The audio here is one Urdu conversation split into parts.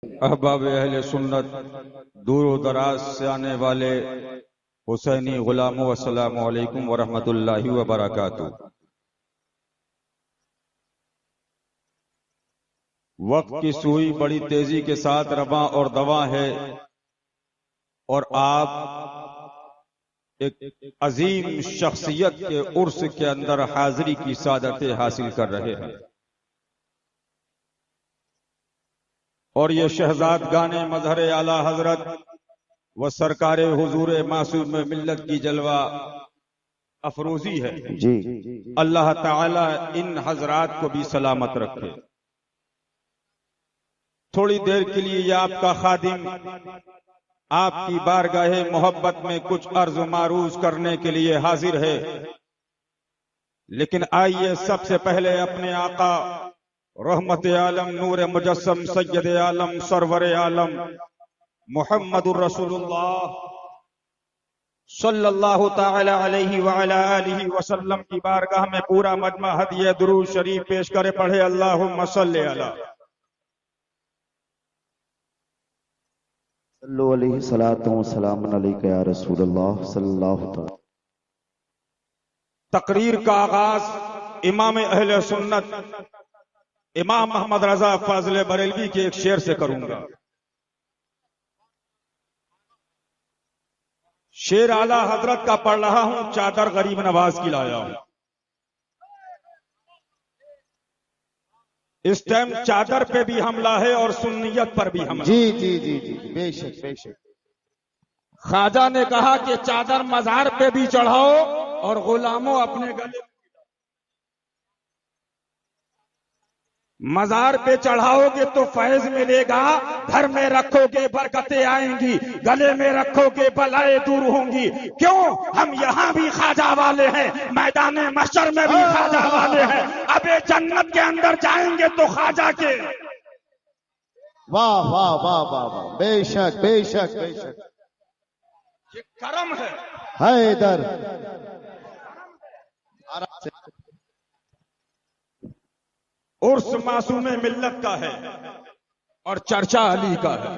احباب اہل سنت، دور و دراز سے آنے والے حسینی غلاموں، السلام علیکم ورحمۃ اللہ وبرکاتہ۔ وقت کی سوئی بڑی تیزی کے ساتھ رواں اور دواں ہے، اور آپ ایک عظیم شخصیت کے عرس کے اندر حاضری کی سعادت حاصل کر رہے ہیں، اور یہ شہزادگان مظہر اعلی حضرت و سرکار حضور معصوم ملت کی جلوہ افروزی ہے۔ اللہ تعالی ان حضرات کو بھی سلامت رکھے۔ تھوڑی دیر کے لیے یہ آپ کا خادم آپ کی بارگاہ محبت میں کچھ عرض و معروض کرنے کے لیے حاضر ہے، لیکن آئیے سب سے پہلے اپنے آقا رحمت عالم، نور مجسم، سید عالم، سرور عالم محمد الرسول اللہ صلی اللہ تعالی علیہ وعلی آلہ وسلم کی بارگاہ میں پورا مجمع ہدیہ درود شریف پیش کرے، پڑھے اللہم صلی علی صلو علیہ صلاۃ و سلام علیک یا رسول اللہ صلی اللہ تعالی۔ تقریر کا آغاز امام اہل سنت امام محمد رضا فاضل بریلوی کے ایک شعر سے کروں گا۔ شعر اعلی حضرت کا پڑھ رہا ہوں، چادر غریب نواز کی لایا ہوں۔ اس ٹائم چادر پہ بھی حملہ ہے اور سنیت پر بھی حملہ۔ جی جی جی جی بے شک بے شک۔ خواجہ نے کہا کہ چادر مزار پہ بھی چڑھاؤ اور غلاموں اپنے گلے مزار پہ چڑھاؤ گے تو فیض ملے گا، گھر میں رکھو گے برکتیں آئیں گی، گلے میں رکھو گے بلائیں دور ہوں گی۔ کیوں؟ ہم یہاں بھی خواجہ والے ہیں، میدان محشر میں بھی خواجہ والے ہیں، اب جنت کے اندر جائیں گے تو خواجہ کے۔ واہ واہ واہ واہ واہ، بے شک بے شک بے شک۔ یہ کرم ہے حیدر۔ عرس معصوم ملت کا ہے اور چرچا علی کا ہے۔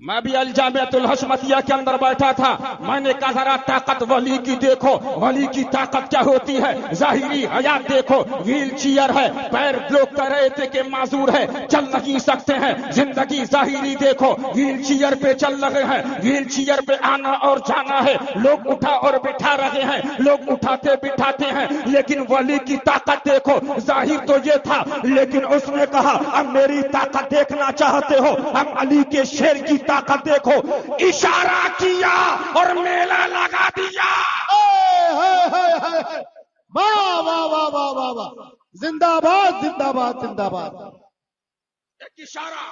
میں بھی الجامعۃ الحشمتیہ کے اندر بیٹھا تھا، میں نے کہا ذرا طاقت ولی کی دیکھو، ولی کی طاقت کیا ہوتی ہے، ظاہری حیات دیکھو، ویل چیئر ہے، پیر لوگ کہہ رہے تھے کہ معذور ہے، چل نہیں سکتے ہیں، زندگی ظاہری دیکھو، ویل چیئر پہ چل رہے ہیں، ویل چیئر پہ آنا اور جانا ہے، لوگ اٹھا اور بٹھا رہے ہیں، لوگ اٹھاتے بٹھاتے ہیں، لیکن ولی کی طاقت دیکھو، ظاہر تو یہ تھا، لیکن اس نے کہا اب میری طاقت دیکھنا چاہتے ہو، ہم علی کے شیر کی طاقت دیکھو، اشارہ کیا اور میلہ لگا دیا۔ واہ واہ واہ واہ واہ واہ، زندہ باد زندہ باد زندہ باد۔ ایک اشارہ،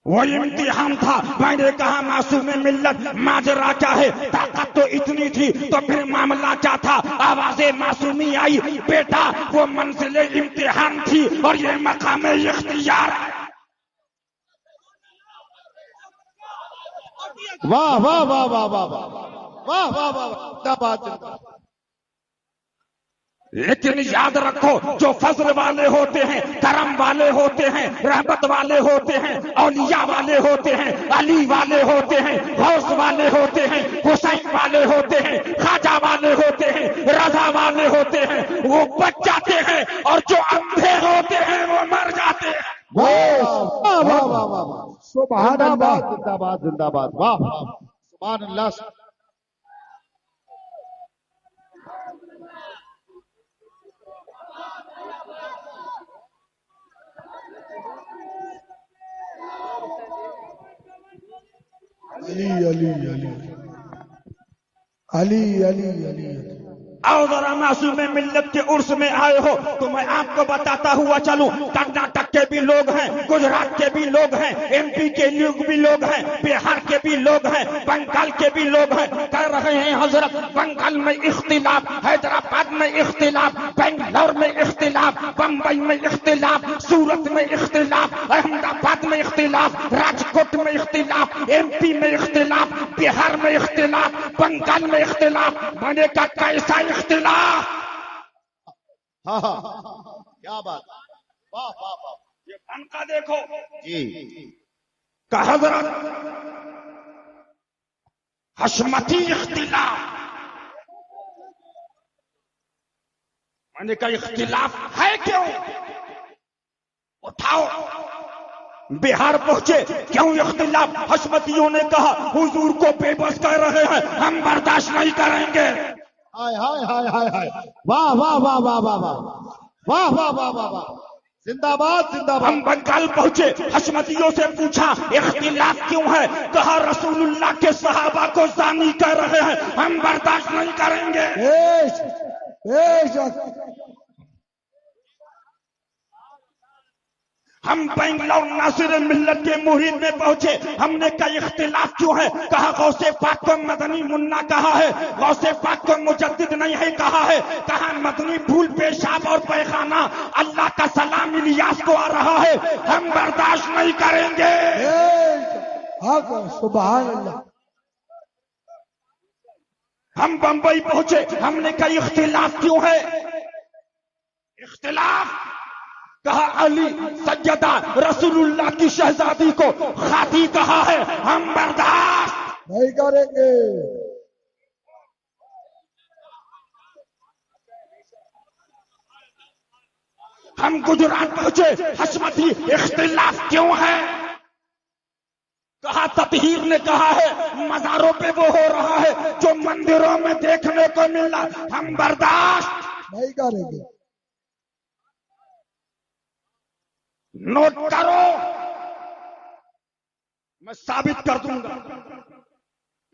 وہ امتحان تھا۔ میں نے کہا معصوم ملت ماجرا کیا ہے، طاقت تو اتنی تھی تو پھر معاملہ کیا تھا؟ آواز معصومی آئی، بیٹا وہ منزل امتحان تھی اور یہ مقام اختیار ہے۔ واہ واہ واہ واہ واہ واہ واہ واہ واہ، زندہ باد زندہ باد۔ لیکن یاد رکھو، جو فضل والے ہوتے ہیں، کرم والے ہوتے ہیں، رحمت والے ہوتے ہیں، اولیاء والے ہوتے ہیں، علی والے ہوتے ہیں، غوث والے ہوتے ہیں، حسین والے ہوتے ہیں، خواجہ والے ہوتے ہیں، رضا والے ہوتے ہیں، وہ بچ جاتے ہیں، اور جو اندھے ہوتے ہیں وہ مر جاتے ہیں۔ واہ واہ واہ واہ واہ، سبحان اللہ، زندہ باد زندہ باد، واہ سبحان اللہ۔ علی علی علی علی علی علی۔ آؤ ذرا معصوم ملت کے عرس میں آئے ہو تو میں آپ کو بتاتا ہوا چلوں، کرناٹک کے بھی لوگ ہیں، گجرات کے بھی لوگ ہیں، ایم پی کے بھی لوگ ہیں، بہار کے بھی لوگ ہیں، بنگال کے بھی لوگ ہیں۔ کہہ رہے ہیں حضرت بنگال میں اختلاف، حیدرآباد میں اختلاف، بنگلور میں اختلاف، بمبئی میں اختلاف، سورت میں اختلاف، احمد آباد میں اختلاف، راجکوٹ میں اختلاف، ایم پی میں اختلاف، بہار میں اختلاف، بنگال میں اختلاف۔ میں نے کہا کیسا اختلاف؟ ہاں ہاں، کیا بات۔ واہ واہ واہ یہ فن کا دیکھو جی کہ حضرت حشمتی اختلاف، میں نے کہا اختلاف ہے کیوں؟ اٹھاؤ بہار پہنچے، کیوں اختلاف؟ حشمتیوں نے کہا حضور کو بے بس کر رہے ہیں، ہم برداشت نہیں کریں گے۔ ہائے ہائے ہائے ہائے ہائے واہ واہ واہ واہ واہ واہ واہ واہ واہ واہ واہ زندہ باد زندہ ہم باد بنگال پہنچے، حشمتیوں سے پوچھا اختلاف کیوں ہے؟ کہا رسول اللہ کے صحابہ کو زانی کہہ رہے ہیں، ہم برداشت نہیں کریں گے۔ ہم بنگلور ناصر ملت کے محیط میں پہنچے، ہم نے کہا اختلاف کیوں ہے؟ کہا غوث پاک کو مدنی منا کہا ہے، غوث پاک کو مجدد نہیں ہے کہا ہے، کہا مدنی بھول پیشاب اور پیخانہ اللہ کا سلام الیاس کو آ رہا ہے، ہم برداشت نہیں کریں گے۔ سبحان اللہ۔ ہم بمبئی پہنچے، ہم نے کہا اختلاف کیوں ہے؟ اختلاف کہا علی سیدہ رسول اللہ کی شہزادی کو خاتی کہا ہے، ہم برداشت نہیں کریں گے۔ ہم گجرات پہنچے، حشمتی اختلاف کیوں ہے؟ کہا تطہیر نے کہا ہے مزاروں پہ وہ ہو رہا ہے جو مندروں میں دیکھنے کو مل رہا، ہم برداشت نہیں کریں گے۔ نوٹ کرو، میں ثابت کر دوں گا۔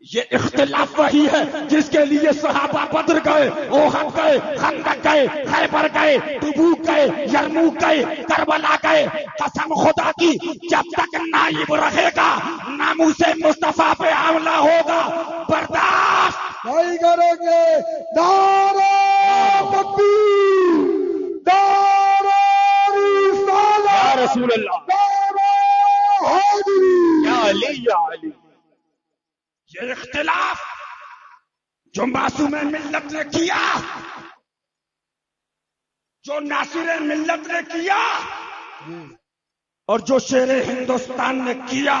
یہ اختلاف وہی ہے جس کے لیے صحابہ بدر گئے، احد گئے، خندق گئے، خیبر گئے، تبوک گئے، یرموک گئے، کربلا گئے۔ قسم خدا کی جب تک نائب رہے گا ناموس مصطفیٰ پہ حملہ ہوگا، برداشت نہیں کریں گے۔ نعرہ تکبیر، نعرہ رسالت، یا رسول اللہ، نعرہ حیدری۔ یا علی، یا علی۔ یہ اختلاف جو معصوم ملت نے کیا، جو ناصر ملت نے کیا، اور جو شیر ہندوستان نے کیا،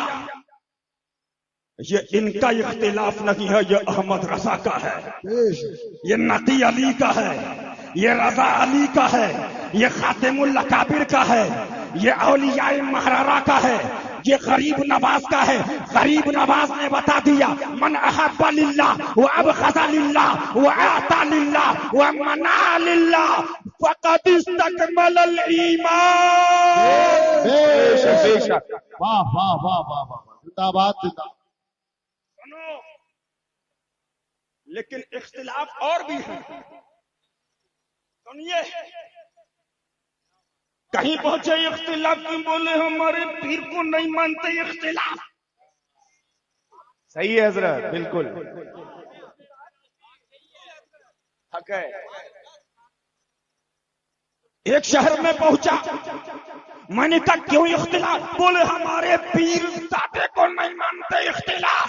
یہ ان کا اختلاف نہیں ہے، یہ احمد رضا کا ہے، یہ نقی علی کا ہے، یہ رضا علی کا ہے، یہ خاتم الاکابر کا ہے، یہ اولیاء محررہ کا ہے، یہ غریب نواز کا ہے۔ غریب نواز نے بتا دیا من احب للہ وابغض للہ واعطى للہ ومنع للہ فقد استکمل الایمان۔ بے شک واہ واہ واہ واہ واہ زندہ باد زندہ باد۔ سنو، لیکن اختلاف اور بھی ہے، سنیے۔ کہیں پہنچے اختلاف کیوں بولے ہمارے پیر کو نہیں مانتے؟ اختلاف صحیح ہے حضرت، بالکل حق ہے۔ ایک شہر میں پہنچا، میں نے کہا کیوں اختلاف؟ بولے ہمارے پیر دادے کو نہیں مانتے، اختلاف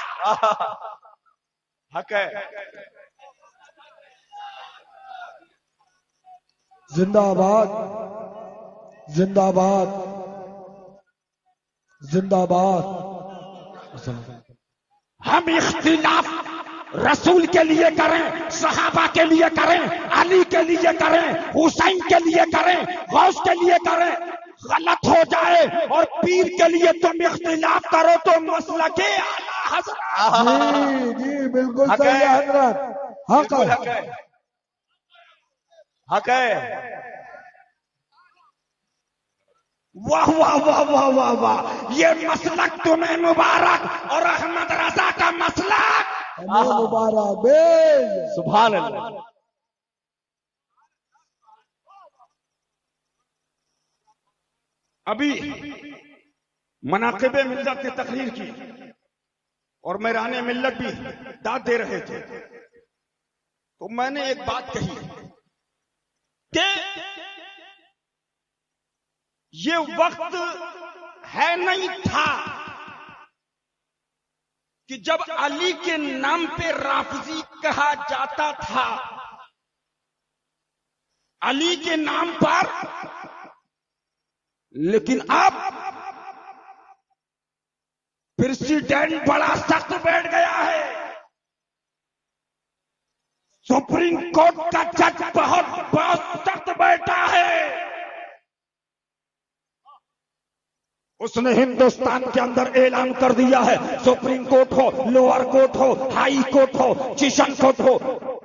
حق ہے۔ زندہ باد، زندہ باد، زندہ باد۔ ہم اختلاف رسول کے لیے کریں، صحابہ کے لیے کریں، علی کے لیے کریں، حسین کے لیے کریں، غوث کے لیے کریں، غلط ہو جائے اور پیر کے لیے تم اختلاف کرو تو مسلک اعلیٰ حضرت۔ جی جی بالکل صحیح ہے حضرت، حق ہے۔ حق ہے۔ واہ واہ واہ واہ واہ واہ، یہ مسلک تمہیں مبارک، اور احمد رضا کا مسلک ہمیں مبارک بے۔ سبحان اللہ۔ ابھی مناقب ملت نے تقریر کی اور میران ملت بھی داد دے رہے تھے، تو میں نے ایک بات کہی کہ یہ وقت ہے نہیں تھا کہ جب علی کے نام پہ رافضی کہا جاتا تھا، علی کے نام پر لیکن اب پریزیڈنٹ بڑا سخت بیٹھ گیا ہے. سپریم کورٹ کا جج بہت سخت بیٹھا ہے. اس نے ہندوستان کے اندر اعلان کر دیا ہے سپریم کورٹ ہو، لوور کورٹ ہو، ہائی کورٹ ہو، سیشن کورٹ ہو،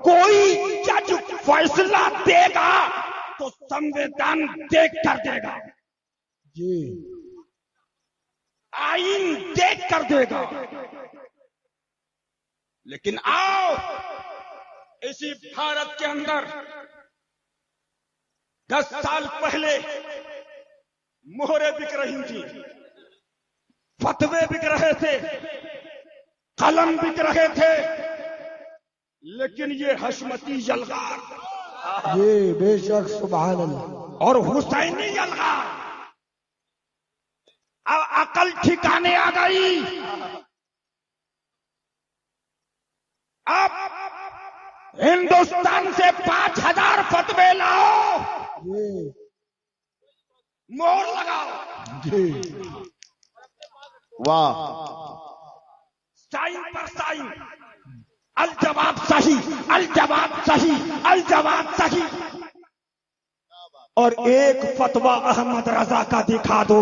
کوئی جج فیصلہ دے گا تو سنویدھان دیکھ کر دے گا، جی آئین دیکھ کر دے گا. لیکن آؤ اسی بھارت کے اندر 10 سال پہلے مہریں بک رہی تھی، فتوے بک رہے تھے، قلم بک رہے تھے، لیکن یہ حشمتی یلغار جی بے شک سبحان اللہ. اور حسینی یلغار اب عقل ٹھکانے آ گئی. اب ہندوستان سے 5000 فتوے لاؤ، جی مہر لگاؤ، جی واہ سائن پر سائن، الجواب صحیح، الجواب صحیح، الجواب صحیح. اور ایک فتویٰ احمد رضا کا دکھا دو.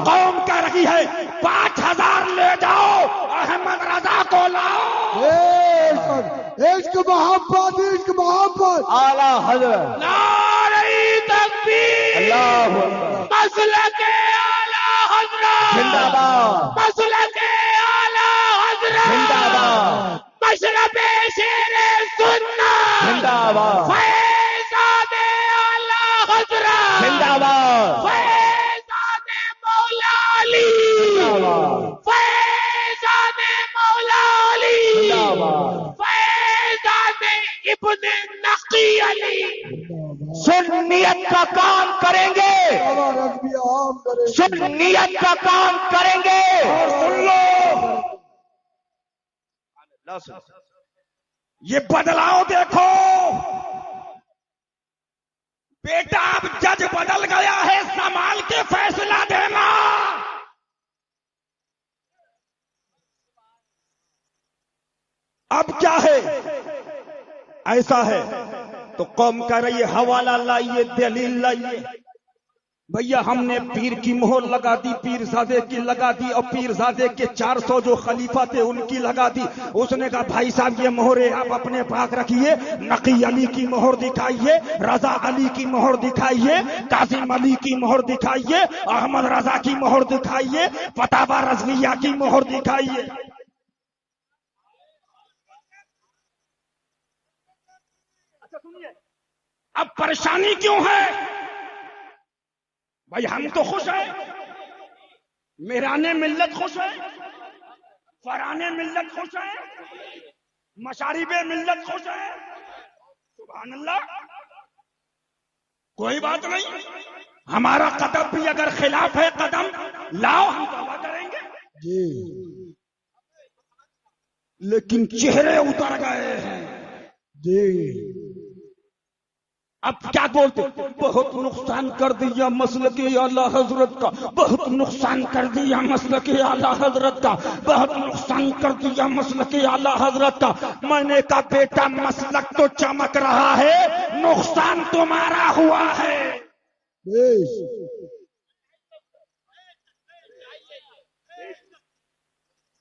قوم کہہ رہی ہے 5000 لے جاؤ، احمد رضا کو لاؤ. بے شک عشق محبت، عشق محبت. اعلی حضرت نعرہ تکبیر، اللہ اکبر. مسلک اعلی حضرت، زندہ باد مسلک اعلی حضرت، زندہ باد مشرب شیر سنت، زندہ باد فیضان اعلی حضرت، زندہ باد فیضان مولا علی، زندہ باد فیضان مولا علی، زندہ باد. فیضان ابن نقی علی. سنیت کا کام کریں گے، رضوی عام کرے. سنیت کا کام کریں گے. اور سن لو یہ بدلاؤ دیکھو. بیٹا اب جج بدل گیا ہے، سنبھال کے فیصلہ دینا. اب کیا ہے؟ ایسا ہے تو قوم کہہ رہی ہے حوالہ لائیے، دلیل لائیے. بھیا ہم نے پیر کی مہر لگا دی، پیر زادے کی لگا دی، اور پیر زادے کے 400 جو خلیفہ تھے ان کی لگا دی. اس نے کہا بھائی صاحب یہ مہریں آپ اپنے پاس رکھیے، نقی علی کی مہر دکھائیے، رضا علی کی مہر دکھائیے، کاظم علی کی مہر دکھائیے، احمد رضا کی مہر دکھائیے، فتاوی رضویہ کی مہر دکھائیے. اب پریشانی کیوں ہے؟ بھائی ہم تو خوش ہیں، میرانے ملت خوش ہیں، فرانے ملت خوش ہیں، مشارب ملت خوش ہیں. سبحان اللہ، کوئی بات نہیں. ہمارا قدم بھی اگر خلاف ہے قدم لاؤ، ہم توبہ کریں گے. جی لیکن چہرے اتر گئے ہیں. جی اب کیا بولتے؟ بہت نقصان کر دیا مسلک اعلی حضرت کا، بہت نقصان کر دیا مسلک اعلی حضرت کا، بہت نقصان کر دیا مسلک اعلی حضرت کا. میں نے کہا بیٹا مسلک تو چمک رہا ہے، نقصان تمہارا ہوا ہے. بے شک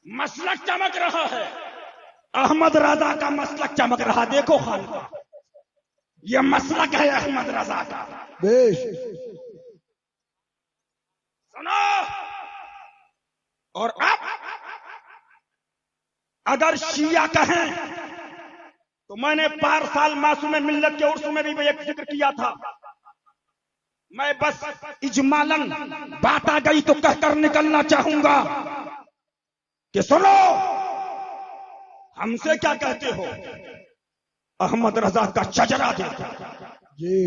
مسلک چمک رہا ہے، احمد رضا کا مسلک چمک رہا. دیکھو خان کا یہ مسلک ہے احمد رضا کا. بے شک سنو، اور اب اگر شیعہ کہیں تو میں نے 5 سال معصوم ملت کے عرس میں بھی ایک ذکر کیا تھا. میں بس اجمالاً بات آ گئی تو کہہ کر نکلنا چاہوں گا کہ سنو، ہم سے کیا کہتے ہو؟ احمد رضا کا شجرہ دیکھو. جی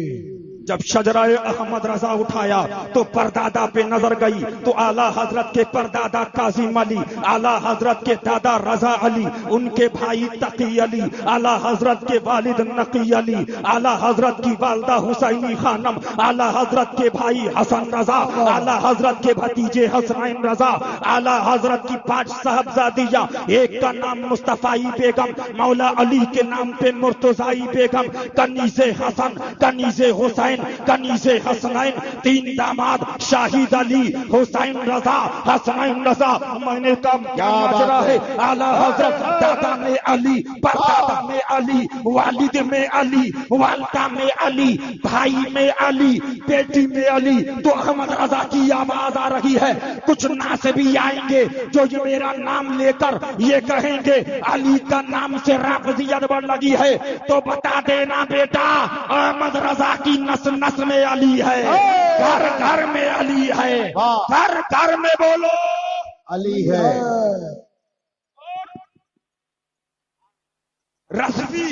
جب شجرہ احمد رضا اٹھایا تو پردادا پہ نظر گئی تو اعلیٰ حضرت کے پردادا کاظم علی، اعلیٰ حضرت کے دادا رضا علی، ان کے بھائی تقی علی، اعلیٰ حضرت کے والد نقی علی، اعلیٰ حضرت کی والدہ حسینی خانم، اعلیٰ حضرت کے بھائی حسن رضا، اعلیٰ حضرت کے بھتیجے حسنین رضا، اعلیٰ حضرت کی 5 صاحبزادیاں، ایک کا نام مصطفی بیگم، مولا علی کے نام پہ مرتضی بیگم، کنیز حسن، کنیز حسین، کنیز حسنین، 3 داماد شاہد علی، حسین رضا، حسنین رضا۔ میں نے کہا کیا ماجرا ہے؟ اعلیٰ حضرت دادا میں علی، پردادا میں علی، والد میں علی، والدہ میں علی، بھائی میں علی، بیٹی میں علی۔ تو احمد رضا کی آواز آ رہی ہے، کچھ ناسبی آئیں گے جو یہ میرا نام لے کر یہ کہیں گے علی کا نام سے رافضیت بڑھ لگی ہے، تو بتا دینا بیٹا احمد رضا کی نس میں علی ہے، گھر گھر میں علی ہے، گھر گھر میں بولو علی ہے۔ رضوی،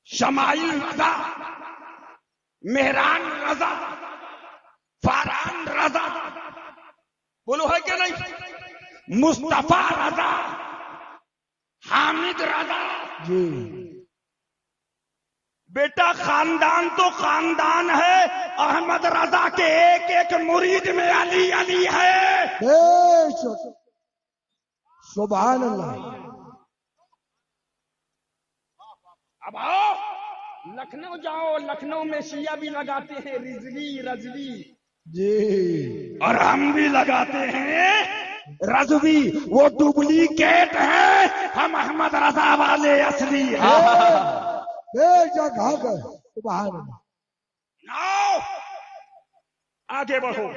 شمائل رضا، مہران رضا، فاران رضا، بولو ہے کہ نہیں؟ مصطفیٰ رضا، حامد رضا۔ جی بیٹا خاندان تو خاندان ہے، احمد رضا کے ایک ایک مرید میں علی علی ہے۔ بے شک، سبحان اللہ۔ اب آؤ لکھنؤ جاؤ، لکھنؤ میں شیعہ بھی لگاتے ہیں رضوی رضوی، جی اور ہم بھی لگاتے ہیں رضوی، وہ ڈپلیکیٹ ہے، ہم احمد رضا والے اصلی ہیں۔ بے شک حق ہے، سبحان اللہ۔ ناؤ آگے بڑھو،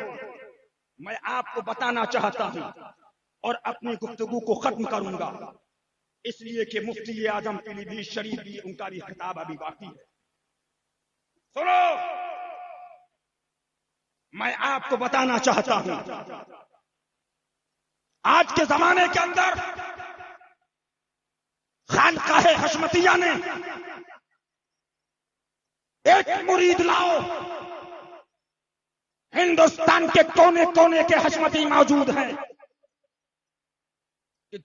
میں آپ کو بتانا چاہتا ہوں اور اپنی گفتگو کو ختم کروں گا، اس لیے کہ مفتی اعظم پیلی بھیت شریف بھی ان کا بھی خطاب ابھی باقی ہے۔ سنو، میں آپ کو بتانا چاہتا ہوں، آج کے زمانے کے اندر خانقاہ حشمتیہ نے ایک مرید لاؤ، ہندوستان کے کونے کونے کے حشمتی موجود ہیں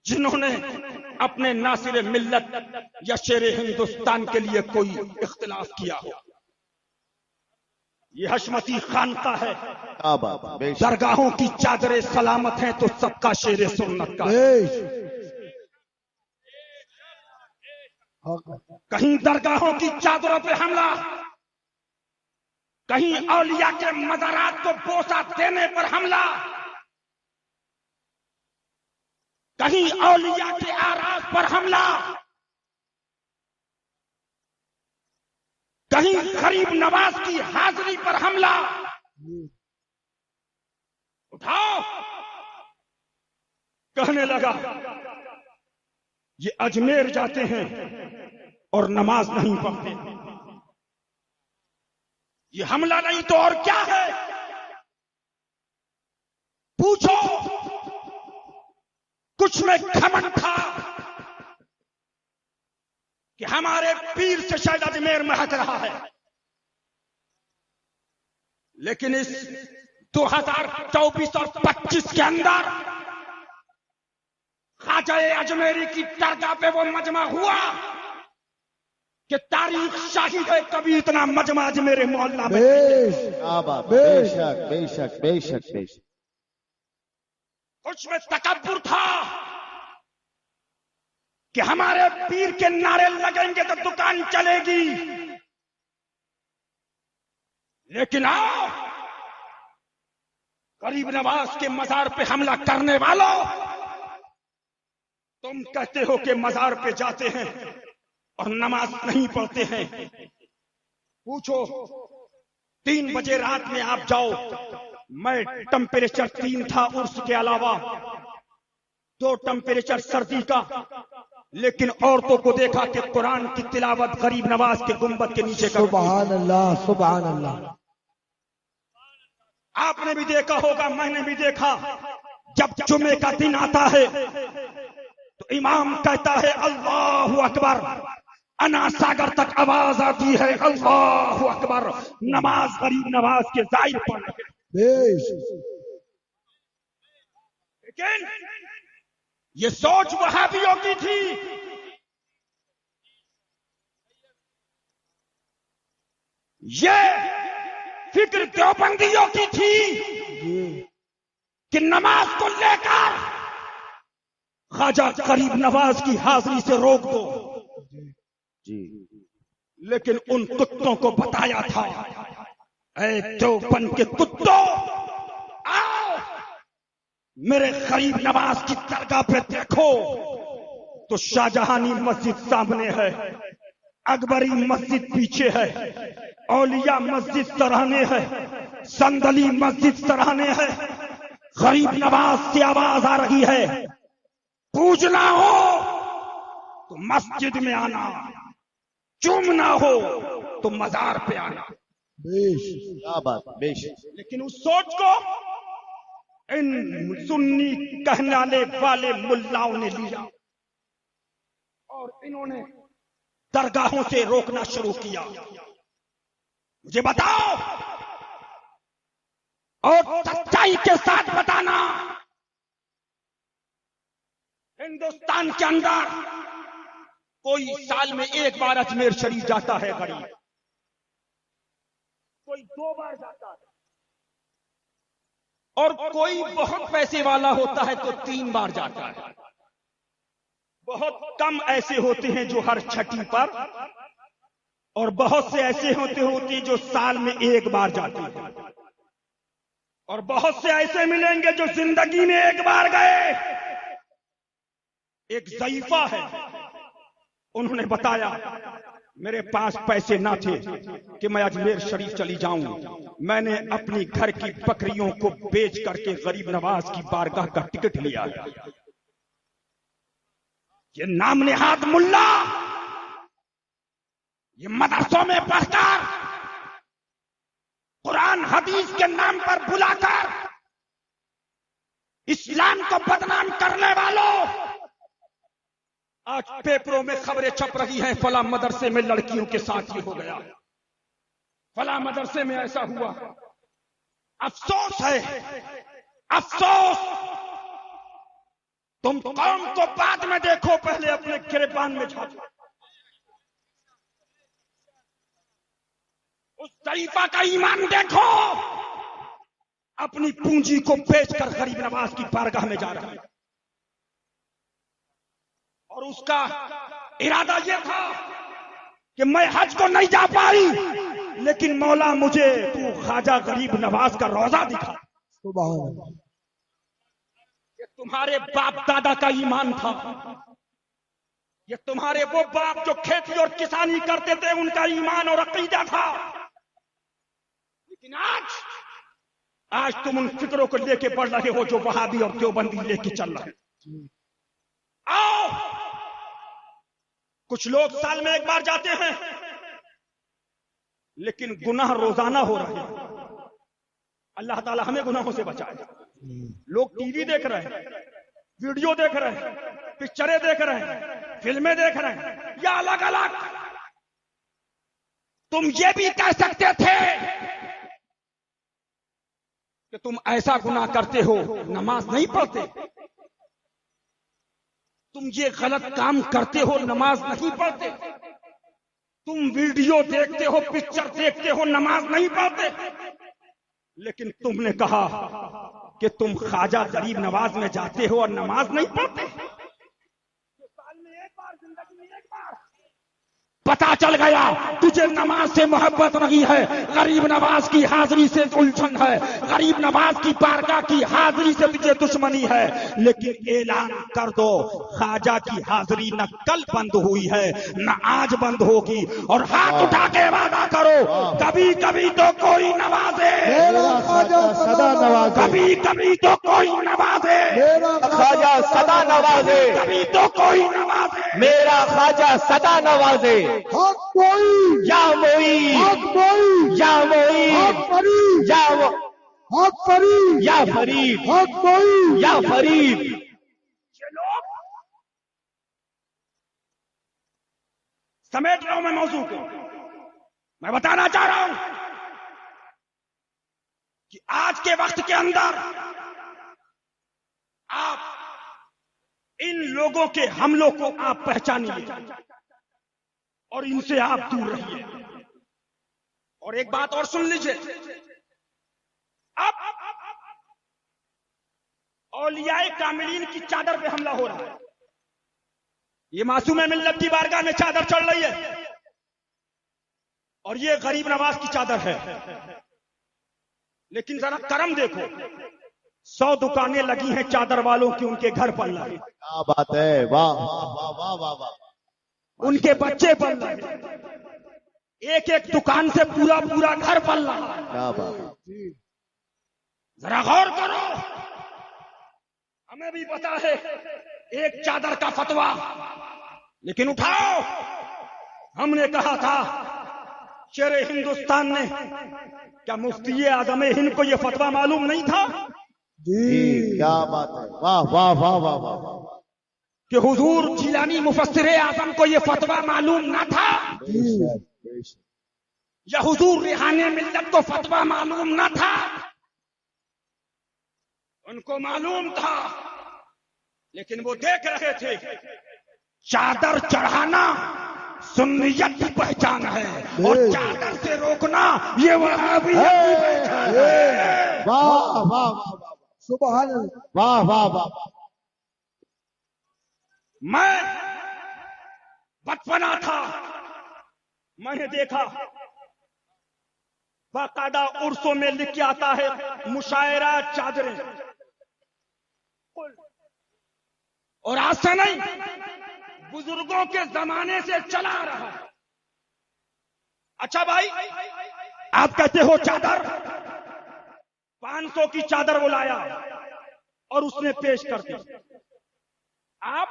جنہوں نے اپنے ناصر ملت یا شیر ہندوستان کے لیے کوئی اختلاف کیا ہو۔ یہ حشمتی خانقاہ ہے، درگاہوں کی چادریں سلامت ہیں تو سب کا شیر سنت کا ہے۔ کہیں درگاہوں کی چادروں پہ حملہ، کہیں اولیاء کے مزارات کو بوسہ دینے پر حملہ، کہیں اولیاء کے آراز پر حملہ، کہیں غریب نواز کی حاضری پر حملہ۔ اٹھاؤ، کہنے لگا یہ اجمیر جاتے ہیں اور نماز نہیں پڑھتے، یہ حملہ نہیں تو اور کیا ہے؟ پوچھو، کچھ میں گھمنڈ تھا کہ ہمارے پیر سے شاید اجمیر مہک رہا ہے، لیکن اس 2024 اور 25 کے اندر خواجہ اجمیری کی درگاہ پہ وہ مجمع ہوا کہ تاریخ شاہد ہے، کبھی اتنا مجمع اجمیر محلہ میں بے شک بے شک بے شک بے شک۔ کچھ میں تکبر تھا کہ ہمارے پیر کے نعرے لگیں گے تو دکان چلے گی، لیکن آؤ غریب نواز کے مزار پہ حملہ کرنے والوں، تم کہتے ہو کہ مزار پہ جاتے ہیں اور نماز نہیں پڑھتے ہیں۔ پوچھو 3 بجے رات میں آپ جاؤ، میں ٹمپریچر 3 تھا عرس کے علاوہ 2 ٹمپریچر سردی کا، لیکن عورتوں کو دیکھا کہ قرآن کی تلاوت غریب نواز کے گنبد کے نیچے کرتی۔ سبحان اللہ سبحان اللہ۔ آپ نے بھی دیکھا ہوگا، میں نے بھی دیکھا، جب جمعے کا دن آتا ہے تو امام کہتا ہے اللہ اکبر، انا ساگر تک آواز آتی ہے اللہ اکبر، نماز غریب نواز کے ظاہر پڑھ رہے ہیں. بیش لیکن یہ سوچ وہابیوں کی تھی، یہ فکر دیوبندیوں کی تھی کہ نماز کو لے کر خواجہ غریب نواز کی حاضری سے روک دو. لیکن ان کتوں کو بتایا تھا، اے دیوبند کے کتوں، آؤ میرے غریب نواز کی درگاہ پہ دیکھو تو شاہجہانی مسجد سامنے ہے، اکبری مسجد پیچھے ہے، اولیاء مسجد سراہنے ہے، سندلی مسجد سراہنے ہے. غریب نواز سے آواز آ رہی ہے، پوجنا ہو تو مسجد میں آنا، چومنا ہو تو مزار پہ آنا. بیش کیا بات بیش. لیکن اس سوچ کو ان سنی کہنے والے ملاؤں نے لیا اور انہوں نے درگاہوں سے روکنا شروع کیا. مجھے بتاؤ اور سچائی کے ساتھ بتانا، ہندوستان کے اندر کوئی سال میں ایک بار اجمیر شریف جاتا ہے غریب، کوئی 2 بار جاتا ہے، اور کوئی بہت پیسے والا ہوتا ہے تو 3 بار جاتا ہے. بہت کم ایسے ہوتے ہیں جو ہر چھٹی پر، اور بہت سے ایسے ہوتے جو سال میں 1 بار جاتے ہیں، اور بہت سے ایسے ملیں گے جو زندگی میں 1 بار گئے. ایک ضعیفہ ہے، انہوں نے بتایا میرے پاس پیسے نہ تھے کہ میں اجمیر شریف چلی جاؤں، میں نے اپنی گھر کی بکریوں کو بیچ کر کے غریب نواز کی بارگاہ کا ٹکٹ لیا. یہ نام نہاد ملا، یہ مدرسوں میں پڑھ کر قرآن حدیث کے نام پر بلا کر اسلام کو بدنام کرنے والوں، آج پیپروں میں خبریں چھپ رہی ہیں فلاں مدرسے میں لڑکیوں کے ساتھ یہ ہو گیا، فلاں مدرسے میں ایسا ہوا. افسوس ہے، افسوس. تم قوم کو بعد میں دیکھو، پہلے اپنے گریبان میں جھانکو. اس ضعیفہ کا ایمان دیکھو، اپنی پونجی کو بیچ کر غریب نواز کی بارگاہ میں جا رہا ہے، اور اس کا ارادہ یہ تھا کہ میں حج کو نہیں جا پائی، لیکن مولا مجھے تو خواجہ غریب نواز کا روضہ دکھا. سبحان اللہ. یہ تمہارے باپ دادا کا ایمان تھا، یہ تمہارے وہ باپ جو کھیتی اور کسانی کرتے تھے ان کا ایمان اور عقیدہ تھا. لیکن آج تم ان فکروں کو لے کے بڑھ رہے ہو جو وہابی اور دیوبندی لے کے چل رہے. آؤ کچھ لوگ سال میں 1 بار جاتے ہیں، لیکن گناہ روزانہ ہو رہے ہیں. اللہ تعالی ہمیں گناہوں سے بچائے. لوگ ٹی وی دیکھ رہے ہیں، ویڈیو دیکھ رہے ہیں، پکچریں دیکھ رہے ہیں، فلمیں دیکھ رہے ہیں، یا الگ الگ. تم یہ بھی کہہ سکتے تھے کہ تم ایسا گناہ کرتے ہو، نماز نہیں پڑھتے، تم یہ غلط کام کرتے ہو، نماز نہیں پڑھتے، تم ویڈیو دیکھتے ہو، پکچر دیکھتے ہو، نماز نہیں پڑھتے. لیکن تم نے کہا کہ تم خواجہ غریب نواز میں جاتے ہو اور نماز نہیں پڑھتے. سال میں 1 بار، زندگی میں 1 بار. پتا چل گیا تجھے نماز سے محبت نہیں ہے، غریب نواز کی حاضری سے الجھن ہے، غریب نواز کی بارگاہ کی حاضری سے تجھے دشمنی ہے. لیکن اعلان کر دو خواجہ کی حاضری نہ کل بند ہوئی ہے نہ آج بند ہوگی، اور ہاتھ اٹھا کے وعدہ کرو کبھی کبھی تو کوئی نوازے، سدا نوازے، کبھی کبھی تو کوئی نوازے، خواجہ سدا نوازے، کبھی تو کوئی نوازے، میرا خواجہ سدا نوازے. حق کوئی، یا معین، حق کوئی، یا معین، حق فرید، حق فرید، یا فرید، حق کوئی، یا فرید. یہ لوگ سمیٹ رہا ہوں میں موضوع کو. میں بتانا چاہ رہا ہوں کہ آج کے وقت کے اندر آپ ان لوگوں کے حملوں کو آپ پہچانیے اور ان سے آپ دور رہیے. اور ایک بات اور سن لیجئے, اب اولیاء کاملین کی چادر پہ حملہ ہو رہا ہے. یہ معصوم ملت کی بارگاہ میں چادر چڑھ رہی ہے اور یہ غریب نواز کی چادر ہے. لیکن ذرا کرم دیکھو, 100 دکانیں لگی ہیں چادر والوں کی ان کے گھر پر لگی. کیا بات ہے, واہ واہ واہ واہ واہ واہ. ان کے بچے پل رہے, ایک ایک دکان سے پورا پورا گھر پل رہا. کیا بات ہے. ذرا غور کرو, ہمیں بھی پتا ہے ایک چادر کا فتوا, لیکن اٹھاؤ. ہم نے کہا تھا شیر ہندوستان نے, کیا مفتی اعظم ہند کو یہ فتوا معلوم نہیں تھا جی, کیا بات ہے, واہ واہ واہ واہ واہ. کہ حضور جیلانی مفسر اعظم کو یہ فتوا معلوم نہ تھا, یا حضور ریحان ملت کو فتوا معلوم نہ تھا؟ ان کو معلوم تھا, لیکن وہ دیکھ رہے تھے چادر چڑھانا سنیت کی پہچان ہے اور چادر سے روکنا یہ وہابیت کی پہچان ہے. واہ واہ واہ, سبحان اللہ. واہ واہ واہ. میں بچپنا تھا, میں نے دیکھا باقاعدہ عرصوں میں لکھ کے آتا ہے مشاعرہ چادریں, اور آج سے نہیں بزرگوں کے زمانے سے چلا رہا ہے. اچھا بھائی, آپ کہتے ہو چادر, 500 کی چادر وہ لایا اور اس نے پیش کر دی. آپ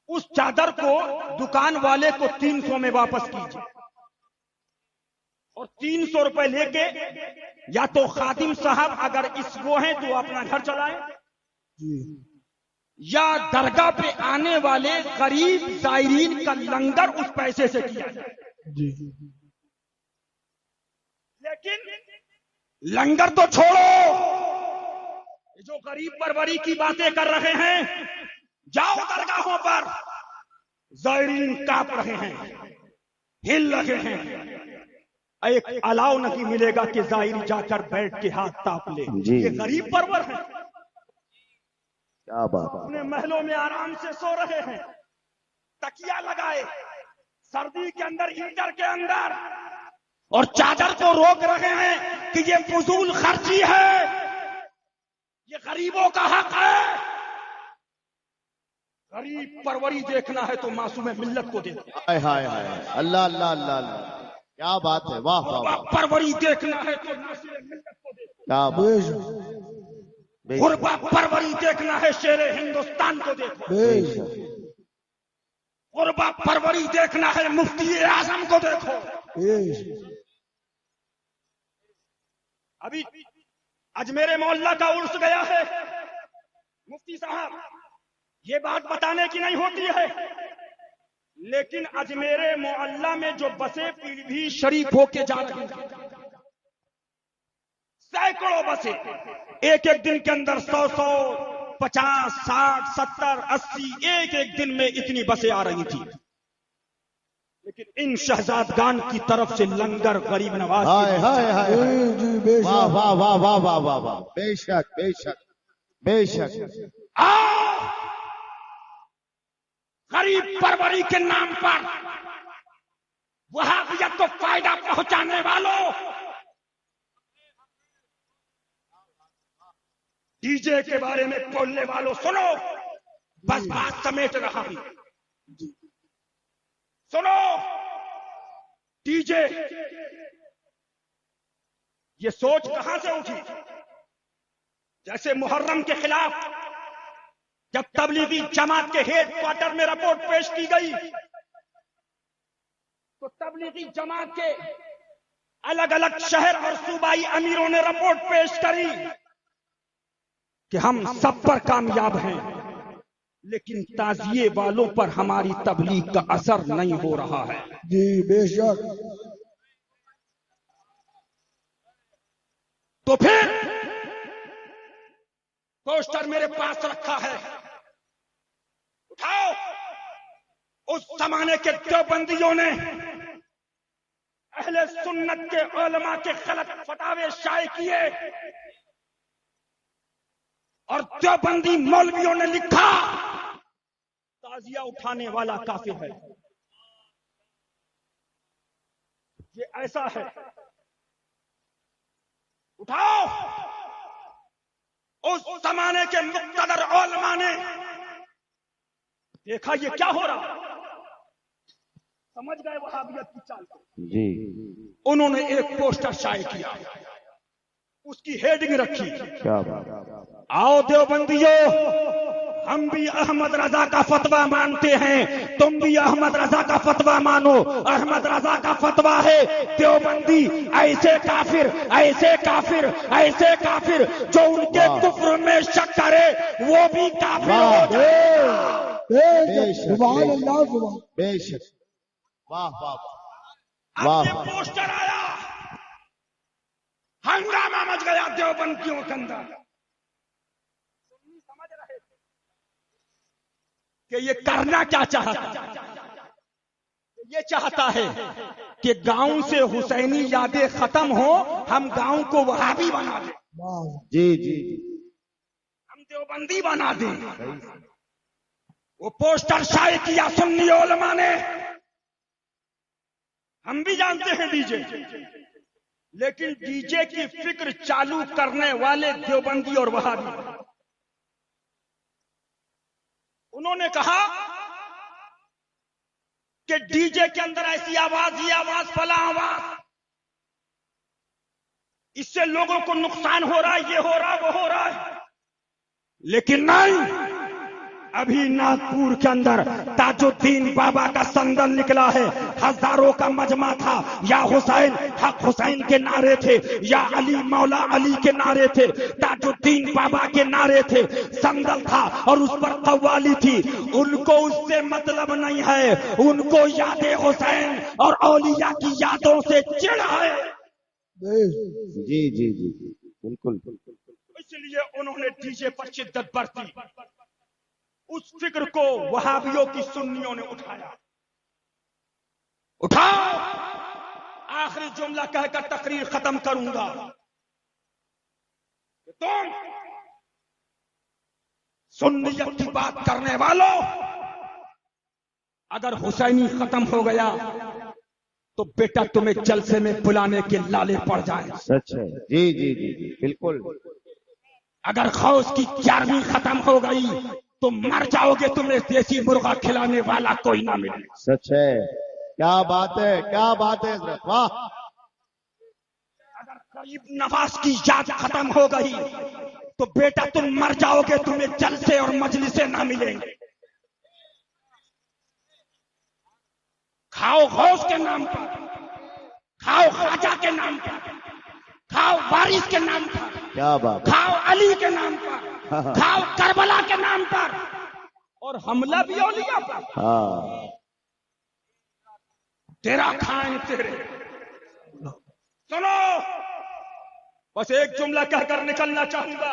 اس چادر کو دکان والے کو 300 میں واپس کیجیے اور 300 روپے لے کے یا تو خادم صاحب اگر اس وہ ہیں تو اپنا گھر چلائیں, یا درگاہ پہ آنے والے غریب زائرین کا لنگر اس پیسے سے کیا جائے. لیکن لنگر تو چھوڑو, جو غریب پروری کی باتیں کر رہے ہیں, جاؤ درگاہوں پر, زائرین کانپ رہے ہیں, ہل رہے ہیں. ایک الاؤ نہیں ملے گا کہ زائر جا کر بیٹھ کے ہاتھ تاپ لے. یہ غریب پرور ہیں, کیا بات. اپنے محلوں میں آرام سے سو رہے ہیں, تکیا لگائے سردی کے اندر, ہیٹر کے اندر, اور چادر کو روک رہے ہیں کہ یہ فضول خرچی ہے, یہ غریبوں کا حق ہے. غریب پروری دیکھنا ہے تو معصوم ملت کو دیکھو. ہائے ہائے ہائے, اللہ اللہ اللہ اللہ, کیا بات ہے, واہ واہ واہ. پروری دیکھنا ہے تو معصوم ملت کو دیکھو. کیا بات. غربا پروری دیکھنا ہے شیر ہندوستان کو دیکھو. غربا پروری دیکھنا ہے مفتی اعظم کو دیکھو. ابھی اجمیر محلہ کا عرس گیا ہے, مفتی صاحب یہ بات بتانے کی نہیں ہوتی ہے, لیکن اجمیر محلہ میں جو بسیں پیڑھی شریف ہو کے جا رہی ہیں, سینکڑوں بسیں, ایک ایک دن کے اندر 100 50 60 70 80 ایک ایک دن میں اتنی بسیں آ رہی تھی. لیکن ان شہزادگان کی طرف سے لنگر غریب نواز, ہائے ہائے ہائے, واہ واہ واہ واہ واہ واہ واہ, بے شک بے شک بے شک. غریب پروری کے نام پر وہابیت کو فائدہ پہنچانے والوں, ڈی جے کے بارے میں بولنے والوں, سنو, بس بات سمیٹ رہا ہوں. سنو, ڈی جے یہ سوچ کہاں سے اٹھی؟ جیسے محرم کے خلاف جب تبلیغی جماعت کے ہیڈ کوارٹر میں رپورٹ پیش کی گئی تو تبلیغی جماعت کے الگ الگ شہر اور صوبائی امیروں نے رپورٹ پیش کری کہ ہم سب پر کامیاب ہیں. لیکن تعزیے والوں پر ہماری تبلیغ کا اثر نہیں ہو رہا ہے. جی بے شک. تو پھر پوسٹر میرے پاس رکھا ہے, اٹھاؤ. اس زمانے کے دیوبندیوں نے اہل سنت کے علماء کے غلط فتاوے شائع کیے, اور دیوبندی مولویوں نے لکھا تعزیہ اٹھانے والا کافر ہے. یہ ایسا ہے. اٹھاؤ. اس زمانے کے مقتدر علماء نے دیکھا یہ کیا ہو رہا, سمجھ گئے وہابیت کی چال. جی. انہوں نے ایک پوسٹر شائع کیا, اس کی ہیڈنگ رکھی, کیا بات. آؤ دیوبندیو, ہم بھی احمد رضا کا فتویٰ مانتے ہیں, تم بھی احمد رضا کا فتویٰ مانو. احمد رضا کا فتویٰ ہے دیوبندی ایسے کافر, ایسے کافر, ایسے کافر جو ان کے کفر میں شک کرے وہ بھی کافر ہو جائے. سبحان اللہ. سبحان. بے شک. واہ واہ اب واہ. یہ پوسٹر آیا, ہنگامہ مچ گیا دیوبندیوں کے اندر. سمجھ رہے تھے کہ یہ کرنا کیا چاہتا, یہ چاہتا ہے کہ گاؤں سے حسینی یادیں ختم ہو, ہم گاؤں کو وہابی بنا دیں, جی جی. ہم دیوبندی بنا دیں. وہ پوسٹر شائع کیا سنی علماء نے. ہم بھی جانتے ہیں ڈی جے, لیکن ڈی جے کی فکر چالو کرنے والے دیوبندی اور وہابی. انہوں نے کہا کہ ڈی جے کے اندر ایسی آواز, یہ آواز, فلاں آواز, اس سے لوگوں کو نقصان ہو رہا ہے, یہ ہو رہا, وہ ہو رہا ہے. لیکن نہیں, ابھی ناگپور کے اندر تاج الدین بابا کا سندل نکلا ہے, ہزاروں کا مجمع تھا. یا حسین حق حسین کے نعرے تھے, یا علی مولا علی کے نعرے تھے, تاج الدین بابا کے نعرے تھے, سندل تھا اور اس پر قوالی تھی. ان کو اس سے مطلب نہیں ہے, ان کو یاد حسین اور اولیاء کی یادوں سے چڑ ہے. جی جی جی بالکل. اس لیے انہوں نے ڈی جے پر شدت برتی. اس فکر کو وہابیوں کی سنیوں نے اٹھایا. اٹھاؤ. آخری جملہ کہہ کر تقریر ختم کروں گا. تم سنیت کی بات کرنے والوں, اگر حسینی ختم ہو گیا تو بیٹا تمہیں جلسے میں بلانے کے لالے پڑ جائیں. سچ ہے. جی جی جی جی بالکل. اگر غوث کی 11ویں ختم ہو گئی تو مر جاؤ گے, تمہیں دیسی مرغا کھلانے والا کوئی نہ ملے. سچ ہے. کیا بات ہے, کیا بات ہے. واہ. اگر غریب نواز کی یاد ختم ہو گئی تو بیٹا تم مر جاؤ گے, تمہیں جلسے اور مجلسیں نہ ملیں گے. کھاؤ غوث کے نام پر, کھاؤ خواجہ کے نام پر, کھاؤ وارث کے نام پر, کیا بات. کھاؤ علی کے نام پر, کھاؤ کربلا کے نام پر, اور حملہ بھی اولیاء پر. ہاں. تیرا کھائیں تیرے. سنو, بس ایک جملہ کہہ کر نکلنا چاہوں گا.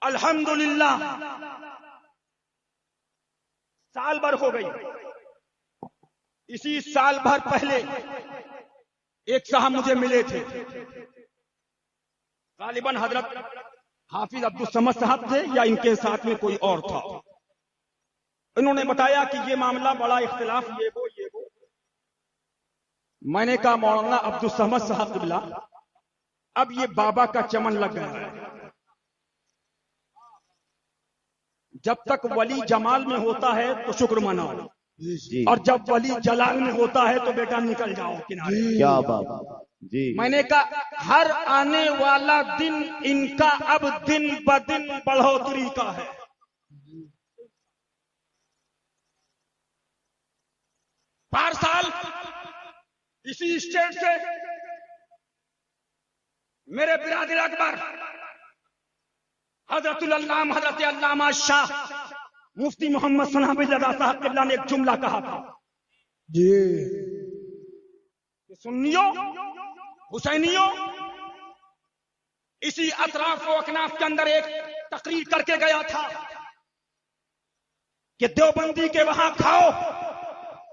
الحمدللہ سال بھر ہو گئی. اسی سال بھر پہلے ایک صاحب مجھے ملے تھے, غالباً حضرت حافظ عبدالصمد صاحب تھے یا ان کے ساتھ میں کوئی اور تھا. انہوں نے بتایا کہ یہ معاملہ بڑا اختلاف, یہ وہ. میں نے کہا مولانا عبدالصمد صاحب قبلہ, اب یہ بابا کا چمن لگ گیا ہے. جب تک ولی جمال میں ہوتا ہے تو شکر مناؤ, اور جب ولی جلال میں ہوتا ہے تو بیٹا نکل جاؤ کنارے. کیا بات. جی. میں نے کہا ہر آنے والا دن ان کا اب دن بدن بڑھوتری کا ہے. ہر سال اسی اسٹیٹ سے میرے برادر اکبر حضرت العلامہ حضرت علامہ شاہ مفتی محمد ثنا بلّہ صاحب قبلہ نے ایک جملہ کہا تھا جی کہ سنیوں حسینیوں اسی اطراف و اکناف کے اندر ایک تقریر کر کے گیا تھا کہ دیوبندی کے وہاں کھاؤ،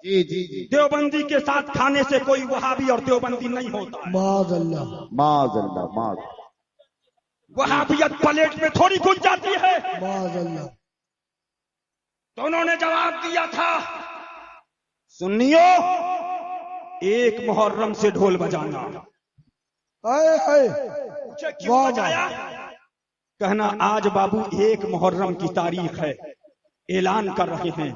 جی جی جی دیوبندی کے ساتھ کھانے سے کوئی وہابی اور دیوبندی نہیں ہوتا، معاذ اللہ، معاذ اللہ معاذ وہابیت پلیٹ میں تھوڑی گھس جاتی ہے۔ معاذ اللہ، تو انہوں نے جواب دیا تھا سنیوں ایک محرم سے ڈھول بجانا، ہائے ہائے، پوچھے کیوں واہ بجایا؟ کہنا آج بابو ایک محرم کی تاریخ ہے، اعلان کر رہے ہیں،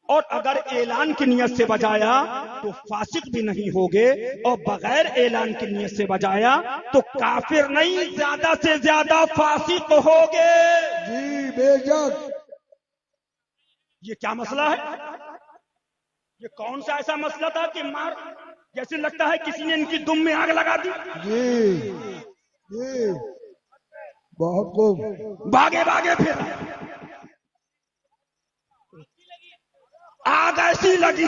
اور اگر اعلان کی نیت سے بجایا تو فاسق بھی نہیں ہوگے، اور بغیر اعلان کی نیت سے بجایا تو کافر نہیں زیادہ سے زیادہ فاسق ہوگے۔ جی بے شک، یہ کیا مسئلہ ہے؟ یہ کون سا ایسا مسئلہ تھا کہ مار جیسے لگتا ہے کسی نے ان کی دم میں آگ لگا دی؟ جی جی بہت خوب، بھاگے بھاگے پھر آگ ایسی لگی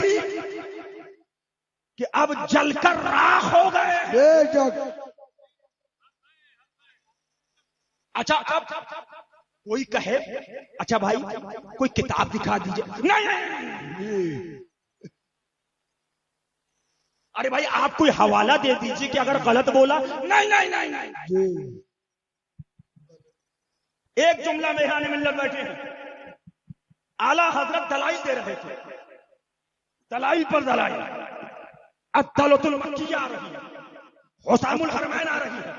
کہ اب جل کر راکھ ہو گئے۔ بے شک، اچھا اب کوئی کہے اچھا بھائی کوئی کتاب دکھا دیجئے، نہیں، جی ارے بھائی آپ کوئی حوالہ دے دیجئے کہ اگر غلط بولا، نہیں، جی ایک جملہ مہران ملت بیٹھے ہیں، اعلیٰ حضرت دلائل دے رہے تھے، دلائل پر دلائل، الدلۃ المکیہ آ رہی ہے، حسام الحرمین آ رہی ہے،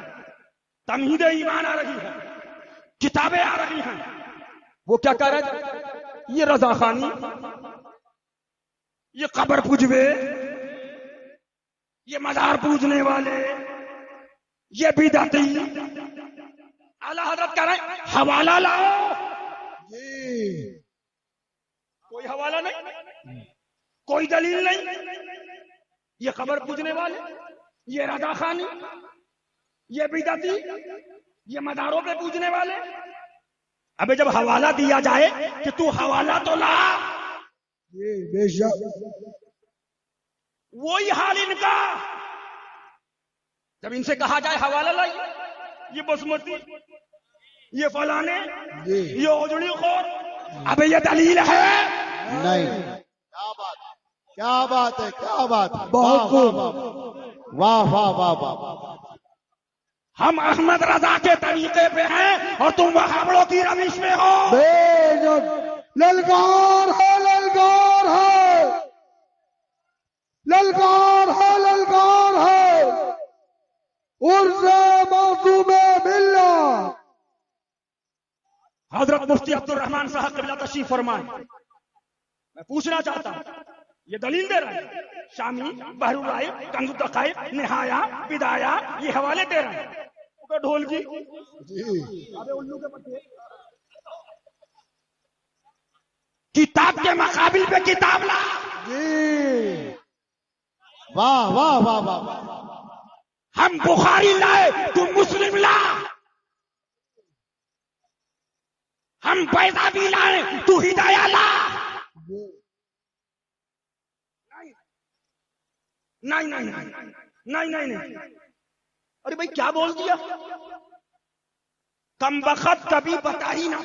تمہید ایمان آ رہی ہے، کتابیں آ رہی ہیں۔ وہ کیا کہہ رہے تھے؟ یہ رضا خانی، یہ قبر پوجوے، یہ مزار پوجنے والے، یہ بدعتی۔ اعلیٰ حضرت کہہ رہے ہیں حوالہ لاؤ، جی کوئی حوالہ نہیں، کوئی دلیل نہیں، یہ قبر پوجنے والے، یہ رضا خانی، یہ بدعتی، یہ مزاروں پہ پوجنے والے۔ ابے جب حوالہ دیا جائے کہ تو حوالہ تو لا، جی بے شک، وہی حال ان کا۔ جب ان سے کہا جائے حوالہ لائیے، یہ بسمتی، یہ فلانے، جی یہ اوجڑی خور، ابے یہ دلیل ہے؟ نہیں، کیا بات ہے، کیا بات ہے، کیا بات ہے، بہت خوب، واہ واہ واہ واہ واہ، ہم احمد رضا کے طریقے پہ ہیں اور تم وہابڑوں کی روش میں ہو۔ بے شک، للکار ہے، للکار ہے، للکار ہے، للکار ہے، عرض معصوم باللہ۔ حضرت مفتی عبد الرحمان صاحب قبلہ تشریف فرمائے، میں پوچھنا چاہتا ہوں، یہ دلیل دے رہے ہیں، شامی، بحر الرائق، کنز الدقائق، نہایا، بدایا، یہ حوالے دے رہے ہیں۔ ڈھول کی کتاب کے مقابل پہ کتاب لا، جی واہ واہ واہ واہ واہ، ہم بخاری لائے تو مسلم لا، ہم بیضاوی لائے تو ہدایہ لا۔ نہیں، ارے بھائی کیا بول دیا؟ کم بخت کبھی بتا ہی نہ،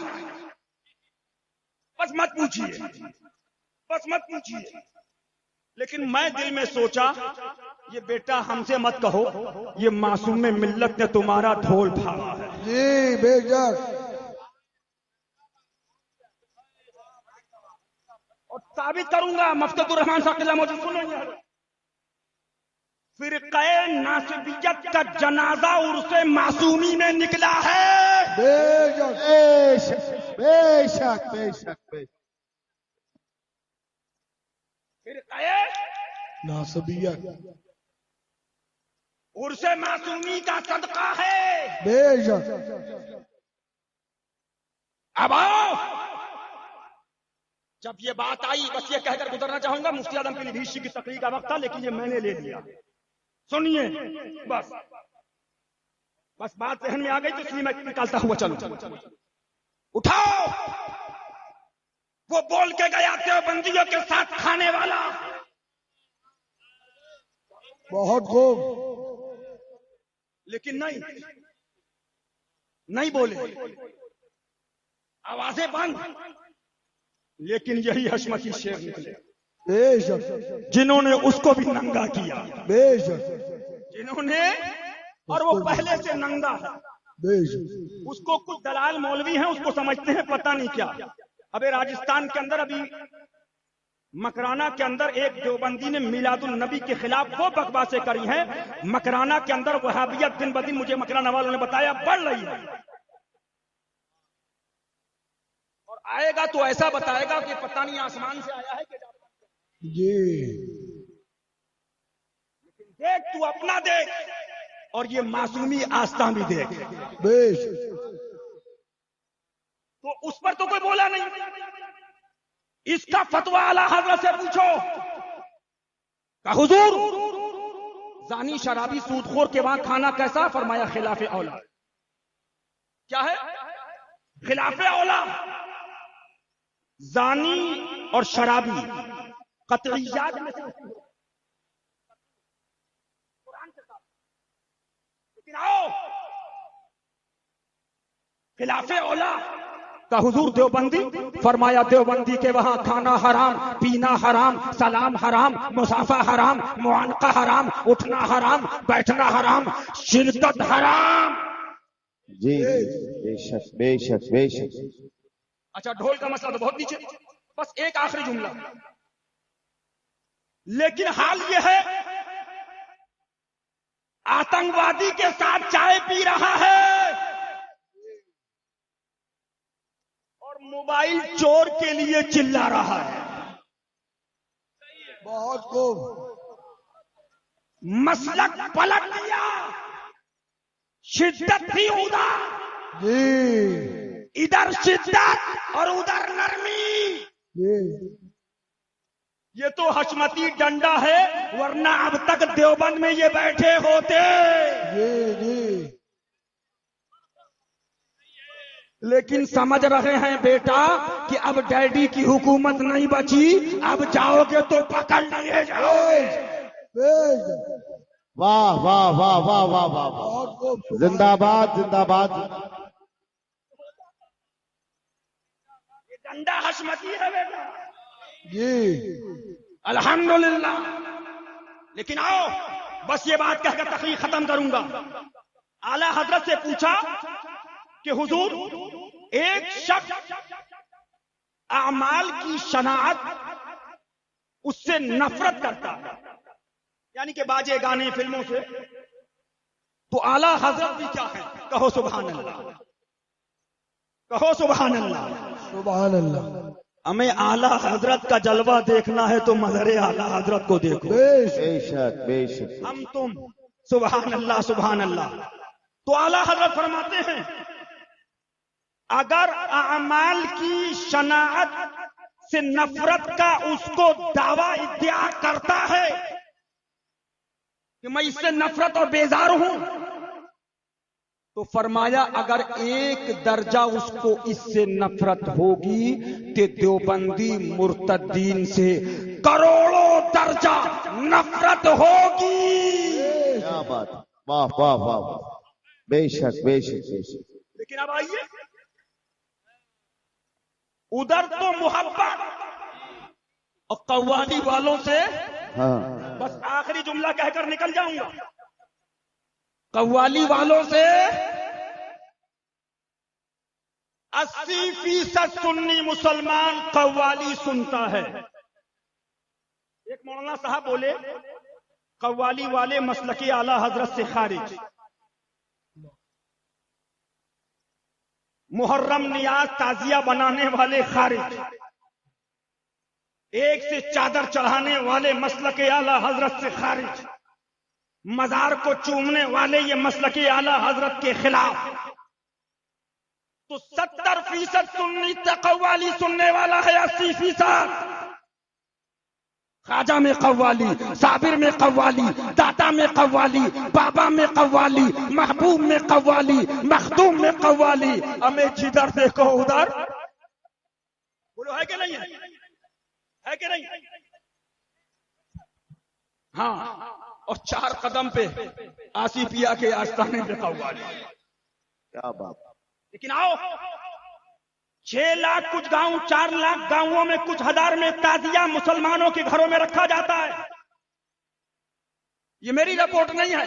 بس مت پوچھیے، لیکن میں دل میں سوچا یہ بیٹا ہم سے مت کہو، یہ معصوم ملت نے تمہارا ڈھول پھاڑا ہے۔ جی بے شک، اور ثابت کروں گا، مفتد الرحمان صاحب قلعہ موجود، سنو یہ فرقہ ناصبیت کا جنازہ عرس معصومی میں نکلا ہے۔ بے شک، بے شک بے شک بے شک بے شک، فرقہ ناصبیت، عرس معصومی کا صدقہ ہے۔ بے شک، اب آؤ، جب یہ بات آئی بس یہ کہہ کر گزرنا چاہوں گا، مفتی اعظم پیلی بھیشی کی تقریر کا وقت تھا لیکن یہ میں نے لے لیا، سنیے بس بات ذہن میں آ گئی تو اس لیے میں نکالتا ہوا چلوں۔ اٹھاؤ، وہ بول کے گیا دیوبندیوں کے ساتھ کھانے والا. بہت خوب. لیکن نہیں بولے, آوازیں بند. لیکن یہی حشمتی شیر نکلے بے شک جنہوں نے اس کو بھی ننگا کیا, بے شک جنہوں نے, اور وہ پہلے سے ننگا ہے. بے شک. اس کو کچھ دلال مولوی ہیں, اس کو سمجھتے ہیں پتہ نہیں کیا. ابھی راجستھان کے اندر, ابھی مکرانہ کے اندر ایک دیوبندی نے میلاد النبی کے خلاف وہ بکواسیں کری ہیں. مکرانہ کے اندر وہابیت دن بدن, مجھے مکرانہ والوں نے بتایا, بڑھ رہی ہے. اور آئے گا تو ایسا بتائے گا کہ پتہ نہیں آسمان سے آیا ہے کہ جی. دیکھ, تو اپنا دیکھ, اور یہ معصومی آستہ بھی دیکھ. بے شک. تو اس پر تو کوئی بولا نہیں. اس کا فتویٰ اعلیٰ حضرت سے پوچھو کہ حضور زانی شرابی سودخور کے وہاں کھانا کیسا؟ فرمایا خلاف اولا. کیا ہے خلاف اولا؟ زانی اور شرابی قطعیات میں سے قرآن کے ساتھ. لیکن آؤ خلاف اولا کا حضور دیوبندی. فرمایا دیوبندی کے وہاں کھانا حرام, پینا حرام, سلام حرام, مسافہ حرام, معانقہ حرام, اٹھنا حرام, بیٹھنا حرام, شرکت حرام. جی بے شک بے شک بے شک. اچھا ڈھول کا مسئلہ تو بہت نیچے. بس ایک آخری جملہ. لیکن حال یہ ہے آتنکوادی کے ساتھ چائے پی رہا ہے اور موبائل چور کے لیے چلا رہا ہے. بہت خوب. مسلک پلٹ دیا. شدت تھی ادھر, جی. ادھر شدت اور ادھر نرمی. جی. یہ تو حشمتی ڈنڈا ہے, ورنہ اب تک دیوبند میں یہ بیٹھے ہوتے. جی. جی. لیکن سمجھ رہے ہیں بیٹا کہ اب ڈیڈی کی حکومت نہیں بچی, اب جاؤ گے تو پکڑ لیے جاؤ. بے شک. واہ واہ واہ واہ واہ واہ. بہت خوب. زندہ باد زندہ باد. یہ ڈنڈا حشمتی ہے بیٹا. جی. الحمدللہ. لیکن آؤ بس یہ بات کہہ کر تقریر ختم کروں گا. اعلیٰ حضرت سے پوچھا کہ حضور ایک شخص اعمال کی شناعت اس سے نفرت کرتا ہے, یعنی کہ باجے گانے فلموں سے, تو اعلیٰ حضرت بھی کیا ہے؟ کہو سبحان اللہ, کہو سبحان اللہ. سبحان اللہ. ہمیں اعلیٰ حضرت کا جلوہ دیکھنا ہے تو مظہر اعلیٰ حضرت کو دیکھو. بے شک. بے شک بے شک. ہم تم سبحان اللہ سبحان اللہ. تو اعلیٰ حضرت فرماتے ہیں اگر اعمال کی شناعت سے نفرت کا اس کو دعویٰ ادعا کرتا ہے کہ میں اس سے نفرت اور بیزار ہوں, تو فرمایا اگر ایک درجہ اس کو اس سے نفرت ہوگی تو دیوبندی مرتدین سے کروڑوں درجہ نفرت ہوگی. کیا بات. واہ واہ واہ واہ. بے شک بے شک بے شک. لیکن اب آئیے, ادھر تو محبت اور قوالی والوں سے, ہاں بس آخری جملہ کہہ کر نکل جاؤں گا, قوالی والوں سے 80% سنی مسلمان قوالی سنتا ہے. ایک مولانا صاحب بولے قوالی والے مسلکی اعلیٰ حضرت سے خارج. محرم نیاز تعزیہ بنانے والے خارج. ایک سے چادر چڑھانے والے مسلک اعلیٰ حضرت سے خارج. مزار کو چومنے والے یہ مسلک اعلیٰ حضرت کے خلاف. تو 70% سنی قوالی سننے والا ہے, 80% خواجہ میں قوالی, صابر میں قوالی, داتا میں قوالی, بابا میں قوالی, محبوب میں قوالی, مخدوم میں قوالی. ہمیں جدھر دیکھو ادھر بولو ہے کہ نہیں ہے کہ نہیں؟ ہاں، اور 4 قدم پہ آصفیہ کے آستانے پہ قوالی. کیا بات. لیکن آؤ 6 لاکھ کچھ گاؤں، 4 لاکھ گاؤں میں کچھ ہزار میں تعزیہ مسلمانوں کے گھروں میں رکھا جاتا ہے. یہ میری رپورٹ نہیں ہے،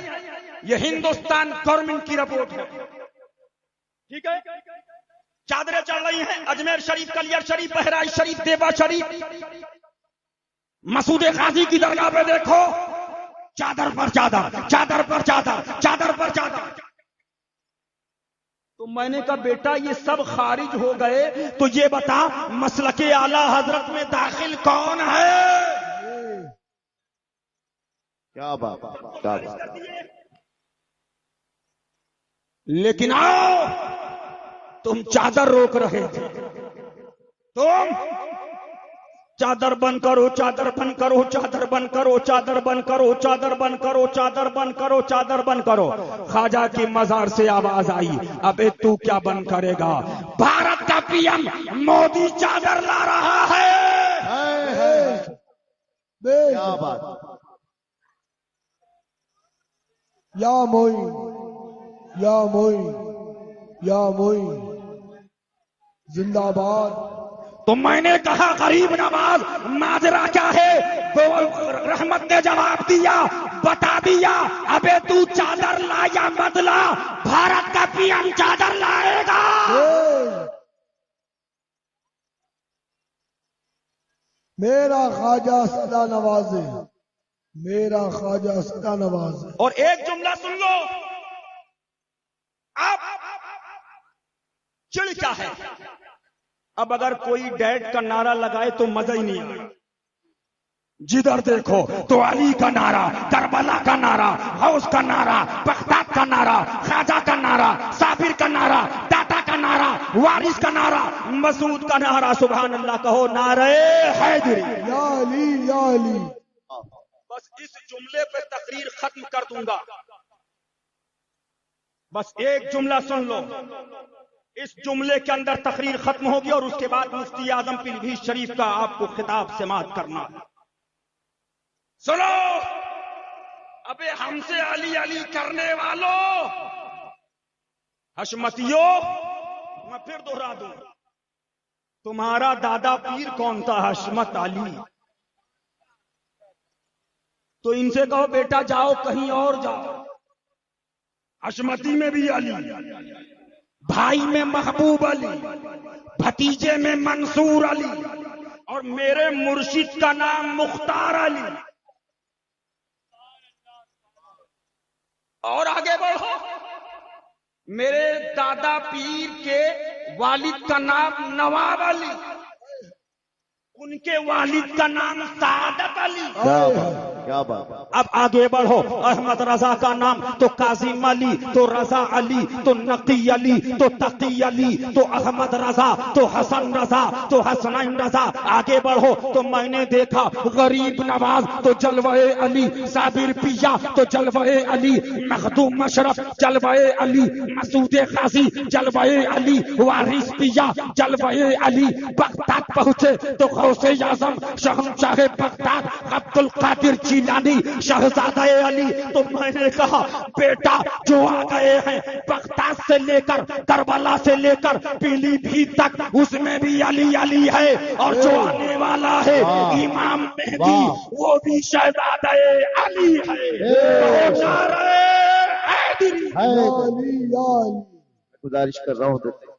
یہ ہندوستان گورنمنٹ کی رپورٹ ہے. ٹھیک ہے، چادریں چل رہی ہیں اجمیر شریف، کلیئر شریف، بہرائچ شریف، دیوا شریف. مسعود غازی کی درگاہ پہ دیکھو، چادر پر چادر، چادر پر چادر، چادر پر چادر. تو میں نے کہا بیٹا یہ سب خارج ہو گئے تو یہ بتا مسلک اعلی حضرت میں داخل کون ہے؟ کیا بات. کیا بات. لیکن آؤ تم چادر روک رہے تھے، تم چادر بند کرو، چادر بند کرو، چادر بند کرو، چادر بند کرو، چادر بند کرو، چادر بند کرو، چادر بند کرو. خواجہ کی مزار سے آواز آئی، ابے تو کیا بند کرے گا؟ بھارت کا پی ایم مودی چادر لا رہا ہے. کیا بات. یا موئی، یا موئی، یا موئی، زندہ باد. تو میں نے کہا غریب نواز ماجرا کیا ہے؟ رحمت نے جواب دیا، بتا دیا، ابے تو چادر لا یا مت لا، بھارت کا پی ایم چادر لائے گا. میرا خواجہ سدا نواز ہے، میرا خواجہ سدا نواز ہے. اور ایک جملہ سن لو، اب چڑ کیا ہے؟ اب اگر کوئی ڈیڈ کا نعرہ لگائے تو مزہ ہی نہیں آئے. جدھر دیکھو تو علی کا نعرہ، کربلا کا نعرہ، غوث کا نعرہ، بغداد کا نعرہ، خواجہ کا نعرہ، صابر کا نعرہ، داتا کا نعرہ، وارث کا نعرہ، مسعود کا نعرہ. سبحان اللہ کہو، نعرہ حیدری. یا علی، یا علی. بس اس جملے پہ تقریر ختم کر دوں گا. بس ایک جملہ سن لو، اس جملے کے اندر تقریر ختم ہوگی اور اس کے بعد مفتی اعظم پیلبھیت شریف کا آپ کو خطاب سماعت کرنا. سنو، ابے ہم سے علی علی کرنے والوں، حشمتیوں، میں پھر دوہرا دوں، تمہارا دادا پیر کون تھا؟ حشمت علی. تو ان سے کہو بیٹا جاؤ کہیں اور جاؤ. حشمتی میں بھی علی، بھائی میں محبوب علی، بھتیجے میں منصور علی، اور میرے مرشد کا نام مختار علی. اور آگے بڑھو، میرے دادا پیر کے والد کا نام نواب علی، ان کے والد کا نام سعادت علی. کیا بات. اب آگے بڑھو، احمد رضا کا نام تو کاظم علی، تو رضا علی، تو نقی علی، تو تقی علی، تو احمد رضا، تو حسن رضا، تو حسنین رضا. آگے بڑھو تو میں نے دیکھا غریب نواز تو جلوہ علی، صابر پیا تو جلوہ علی، مخدوم مشرف جلوہ علی، مسعود غازی جلوہ علی، وارث پیا جلوہ علی. بغداد پہنچے تو غوث اعظم شہنشاہ بغداد عبد القادر جیلانی شہزادہ علی. تو میں نے کہا بیٹا جو آ گئے ہیں بغداد سے لے کر کربلا سے لے کر پیلی بھیت تک، اس میں بھی علی علی ہے، اور جو آنے والا ہے امام مہدی وہ بھی شہزادہ علی ہے. نعرہ حیدری. یا علی، یا علی. گزارش کر رہا ہوں